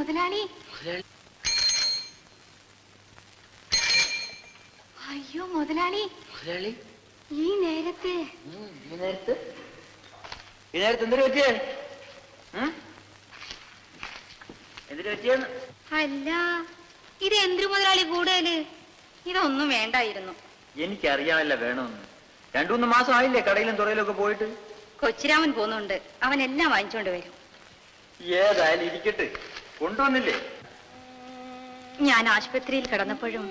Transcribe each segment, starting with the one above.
മുതലാളി. അയ്യോ മുതലാളി. മുതലാളി ഈ നേരത്തെ എന്തിനു പറ്റിയേ? എന്തിനു പറ്റിയെന്ന്? അല്ല, ഇത് എന്തിനു മുതലാളി കൂടുതല്? ഇതൊന്നും വേണ്ടായിരുന്നു. എനിക്കറിയാമല്ല വേണമെന്ന്. 2-3 മാസം ആയില്ലേ കടയിലും തുറയിലൊക്കെ പോയിട്ട്. കൊച്ചിരാമൻ പോകുന്നുണ്ട്, അവൻ എല്ലാം വാങ്ങിച്ചോണ്ട് വരും. ഏതായാലും ഇരിക്കട്ടെ, കൊണ്ടുവന്നില്ലേ? ഞാൻ ആശുപത്രിയിൽ കിടന്നപ്പോഴും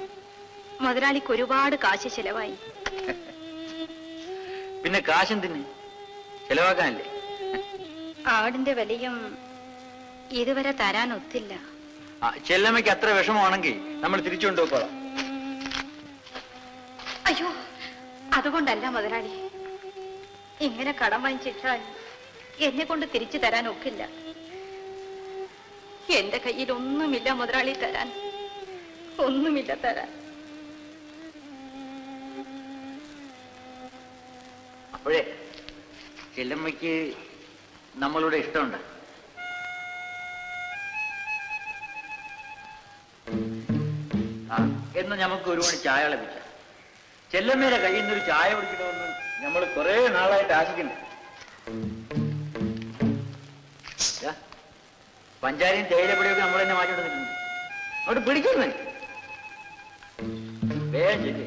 മുതലാളിക്ക് ഒരുപാട് കാശ് ചെലവായി. പിന്നെ കാശെന്തിന്? ചെലവാക്കാനല്ലേ? ആടിന്റെ വിലയും ഇതുവരെ തരാൻ ഒത്തില്ല. ചെല്ലമ്മയ്ക്ക് അത്ര വിഷമമാണെങ്കിൽ നമ്മൾ തിരിച്ചു കൊണ്ടുപോയിക്കോളാം. അയ്യോ, അതുകൊണ്ടല്ല മുതലാളി. ഇങ്ങനെ കടം വാങ്ങിച്ചിട്ടാൽ എന്നെ കൊണ്ട് തിരിച്ചു തരാൻ ഒക്കില്ല. എന്റെ കയ്യിൽ ഒന്നുമില്ല മുതലാളി തരാൻ, ഒന്നുമില്ല തരാൻ. അപ്പോഴേ ചെല്ലമ്മയ്ക്ക് നമ്മളുടെ ഇഷ്ടമുണ്ട്. എന്ന് നമുക്ക് ഒരു മണി ചായ ലഭിച്ച ചെല്ലമ്മയുടെ കയ്യിൽ നിന്നൊരു ചായ കുടിക്കണമെന്ന് നമ്മൾ കുറെ നാളായിട്ട് ആശിക്കുന്നു. പഞ്ചാരിയും തേയിലപ്പൊടിയൊക്കെ നമ്മൾ തന്നെ മാറ്റി കൊടുത്തിട്ടുണ്ട്. അവിടെ പിടിക്കുന്നേ വേഗം ശരി.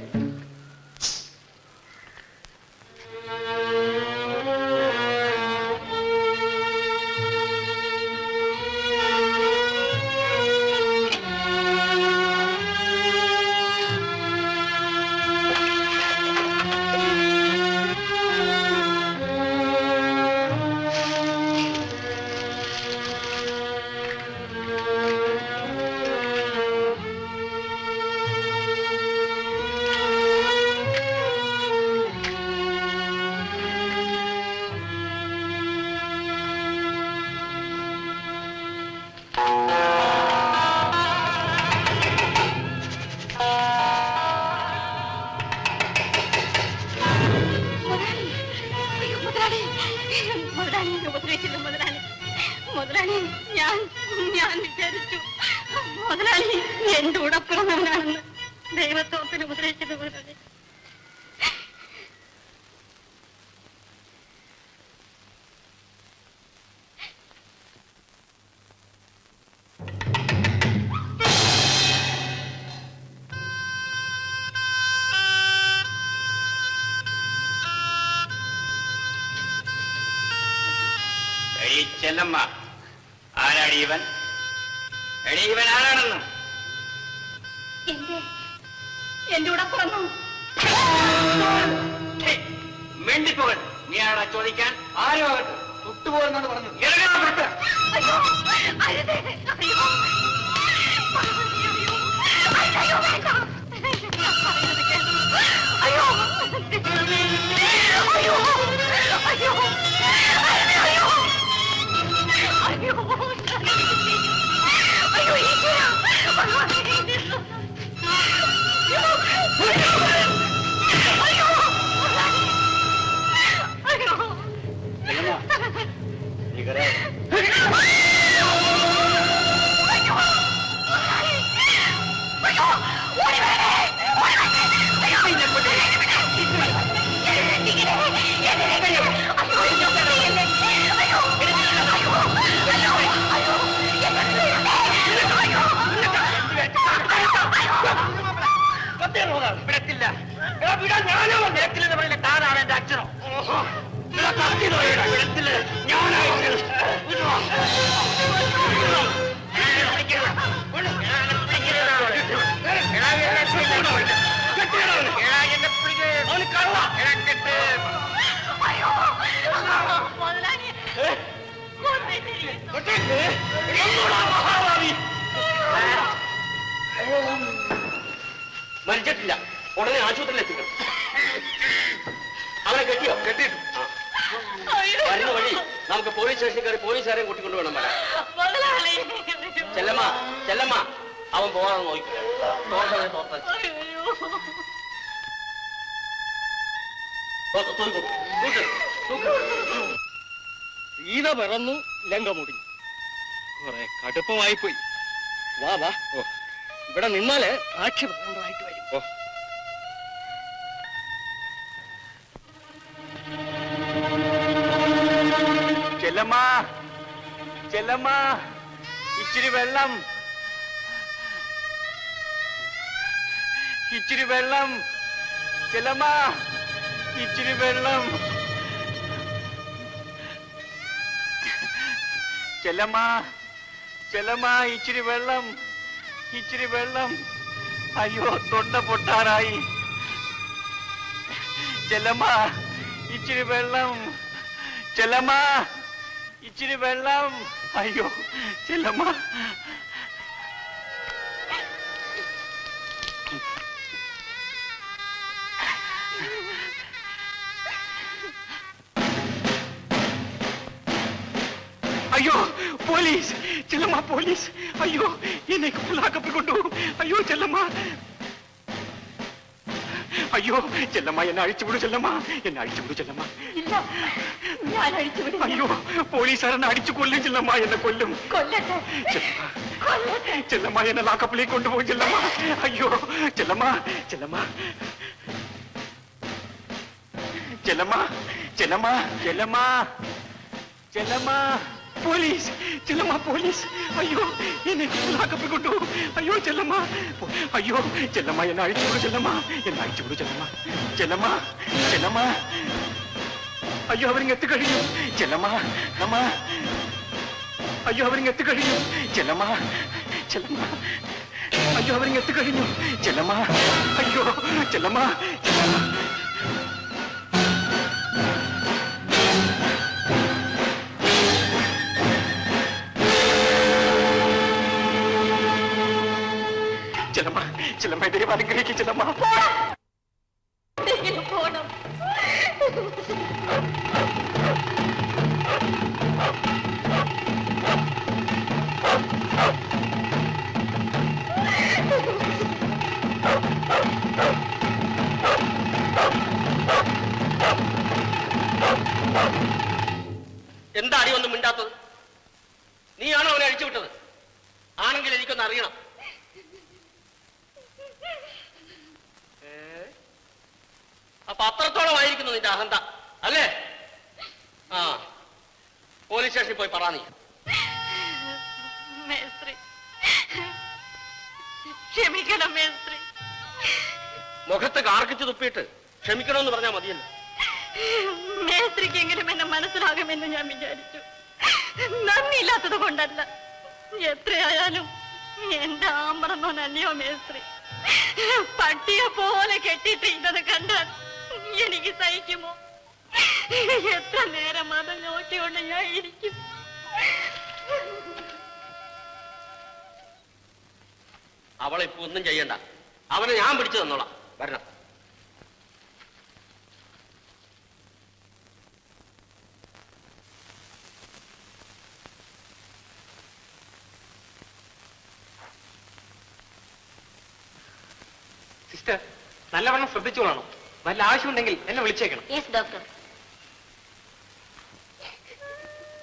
ചെല്ലമ്മ, ആരാടി ഇവൻ? ഇവൻ ആരാണെന്ന് എന്റെ കൂടെ പറഞ്ഞു. മിണ്ടിപ്പോകൻ. നീ ആരാ ചോദിക്കാൻ? ആരോ തൊട്ടുപോകുന്നാണ് പറഞ്ഞു. താനാണ് എന്റെ അച്ഛനോ? മരിച്ചിട്ടില്ല. ഉടനെ ആശുപത്രിയിൽ എത്തിക്കണം. അവനെ കെട്ടിയോ? കെട്ടിയിട്ടു. വരുന്ന വഴി നമുക്ക് പോലീസ് സ്റ്റേഷനിൽ കയറി പോലീസുകാരെയും കൂട്ടിക്കൊണ്ട് വേണം വരാൻ. ചെല്ലമ്മ, ചെല്ലമ്മ, അവൻ പോകാൻ നോക്കി. സീത പിറന്നു, ലങ്ക മുടിഞ്ഞു. കുറെ കടുപ്പമായിപ്പോയി. വാ വാ. ഓ, ഇവിടെ നിന്നാല് ആക്ഷേപമായിട്ട് വരും. ഓ, ചെല്ലമ്മ, ചെല്ലമ്മ, ഇച്ചിരി വെള്ളം, ഇച്ചിരി വെള്ളം, ചെല്ലമ്മ, ഇച്ചിരി വെള്ളം, ചെല്ലമ്മ, ചെല്ലമ്മ, ഇച്ചിരി വെള്ളം, ഇച്ചിരി വെള്ളം. അയ്യോ, തൊണ്ട പൊട്ടാറായി. ചെല്ലമ്മ, ഇച്ചിരി വെള്ളം, ചെല്ലമ്മ, ഇച്ചിരി വെള്ളം. അയ്യോ, ചെല്ലമ്മ. അയ്യോ, പോലീസ്! ചെല്ലമ്മ, പോലീസ്! അയ്യോ, എന്നെ ലാക്കപ്പിൽ കൊണ്ടുപോകും. അയ്യോ, ചെല്ലമ്മ! അയ്യോ, ചെല്ലമ്മ, എന്നെ അഴിച്ചുവിടൂ. ചെല്ലമ്മ, എന്നെ അഴിച്ചുവിടൂ. ചെല്ലമ്മ, ഇല്ല, ഞാൻ അഴിച്ചുവിടും. അയ്യോ, പോലീസുകാരനെ അടിച്ചു കൊല്ലും. ചെല്ലമ്മ, എന്നെ കൊല്ലും. കൊല്ലട്ടെ, ചെല്ലമ്മ, എന്നെ ലാക്കപ്പിലേക്ക് കൊണ്ടുപോകും. ചെല്ലമ്മ, അയ്യോ, ചെല്ലമ്മ, ചെല്ലമ്മ, ചെല്ലമ്മ, ചെല്ലമ്മ, ചെല്ലമ്മ, ചെല്ലമ്മ, പോലീസ്! ചെല്ലമ്മ, പോലീസ്! അയ്യോ, എന്നെ ലാക്കപ്പിൽ കൊണ്ടുപോകും. അയ്യോ, ചെല്ലമ്മ, അയ്യോ, ചെല്ലമ്മ, എന്നെ അഴിച്ചുവിടൂ. ചെല്ലമ്മ, എന്നെ അഴിച്ചുവിടൂ. ചെല്ലമ്മ, ചെല്ലമ്മ, ചെല്ലമ്മ, അയ്യോ, അവരിങ്ങ് എത്തിക്കഴിഞ്ഞു. ചെല്ലമ്മ, നമ്മ, അയ്യോ, അവരിങ്ങ് എത്തിക്കഴിഞ്ഞു. ചെല്ലമ്മ, ചെല്ലമ്മ, അയ്യോ, അവരിങ്ങ് എത്തിക്കഴിഞ്ഞു. ചെല്ലമ്മ, അയ്യോ, ചെല്ലമ്മ, ചെല്ലമ്മ. ചെല്ലമ്മ, ചെല്ലമ്മ, ദൈവം അനുഗ്രഹിക്കും. ചെല്ലമ്മ, പോണം. എന്താ അടി ഒന്നും മിണ്ടാത്തത്? നീയാണോ അവനെ അഴിച്ചുവിട്ടത്? ആണെങ്കിൽ എനിക്കൊന്ന് അറിയണം. അപ്പൊ അത്രത്തോളം ആയിരിക്കുന്നു നിന്റെ അഹന്ത, അല്ലേ? ആ, പോലീസ് സ്റ്റേഷനിൽ പോയി പറ. നീ മേസ്ത്രി, ക്ഷമിക്കണം മേസ്ത്രി. മുഖത്ത് കാർക്കിച്ച് തുപ്പിയിട്ട് ക്ഷമിക്കണമെന്ന് പറഞ്ഞാൽ മതിയല്ലോ. മേസ്ത്രിക്കെങ്കിലും എന്നെ മനസ്സിലാകുമെന്ന് ഞാൻ വിചാരിച്ചു. നന്ദിയില്ലാത്തത് കൊണ്ടല്ല. എത്രയായാലും എന്റെ ആമ്പറന്നോനല്ലയോ മേസ്ത്രി. പട്ടിയെ പോലെ കെട്ടിയിട്ട് ഇന്നത് കണ്ടാൽ എനിക്ക് സഹിക്കുമോ? എത്ര നേരം അത് നോക്കിക്കൊണ്ട് ഞാൻ ഇരിക്കും. അവളെ ഇപ്പൊ ഒന്നും ചെയ്യണ്ട. അവനെ ഞാൻ പിടിച്ചു തന്നോളാം. വരണം. സിസ്റ്റർ, നല്ലവണ്ണം ശ്രദ്ധിച്ചോളാണോ? വല്ല ആവശ്യമുണ്ടെങ്കിൽ എന്നെ വിളിച്ചേക്കണം. Yes doctor.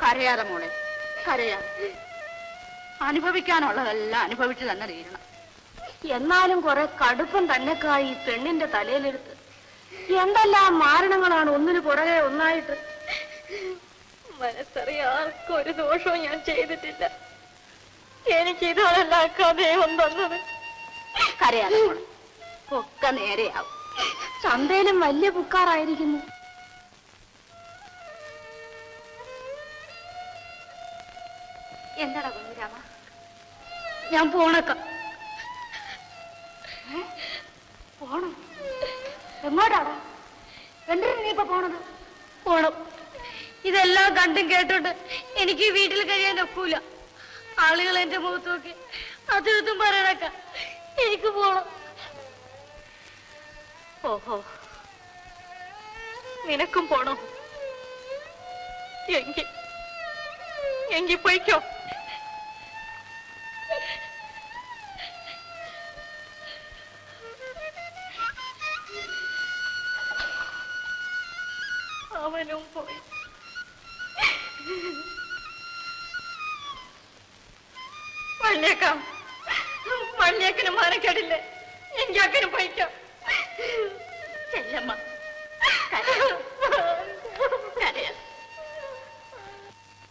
കരയാതെ മോളെ, കരയാതെ. അനുഭവിക്കാനുള്ളതെല്ലാം അനുഭവിച്ചു തന്നെ തീരണം. എന്നാലും കുറെ കടുപ്പം തന്നെക്കായി ഈ പെണ്ണിന്റെ തലയിലെടുത്ത് എന്തെല്ലാം മാരണങ്ങളാണ് ഒന്നിനു പുറകെ ഒന്നായിട്ട്. മനസ്സറിയാർക്കും ഒരു ദോഷവും ഞാൻ ചെയ്തിട്ടില്ല. എനിക്ക് ഇതാണല്ല കഥയും തന്നത്. കരയാതെ മോളെ, ഒക്കെ നേരെയാവും. ചന്തയിലും വലിയ പുക്കാറായിരിക്കുന്നു. എന്താടാ കുഞ്ഞുരാമ? ഞാൻ പോണക്ക. പോണം? എങ്ങോട്ടാടാ? എന്തിനാ നീ ഇപ്പൊ പോണത്? പോണം. ഇതെല്ലാം കണ്ടും കേട്ടോണ്ട് എനിക്ക് വീട്ടിൽ കഴിയാൻ ഒക്കൂല. ആളുകൾ എന്റെ മുഖത്ത് നോക്കി അതും പറയണക്ക. എനിക്ക് പോണം. ഓഹോ, നിനക്കും പോണോ? എങ്കി പോയിക്കോ. അവനും പോയി. വല്യേക്കാം, ഉണ്ണിയക്കനും മാനക്കേടില്ലേ? എനിക്ക് അക്കനും പോയിക്കോ. ചെല്ലമ്മ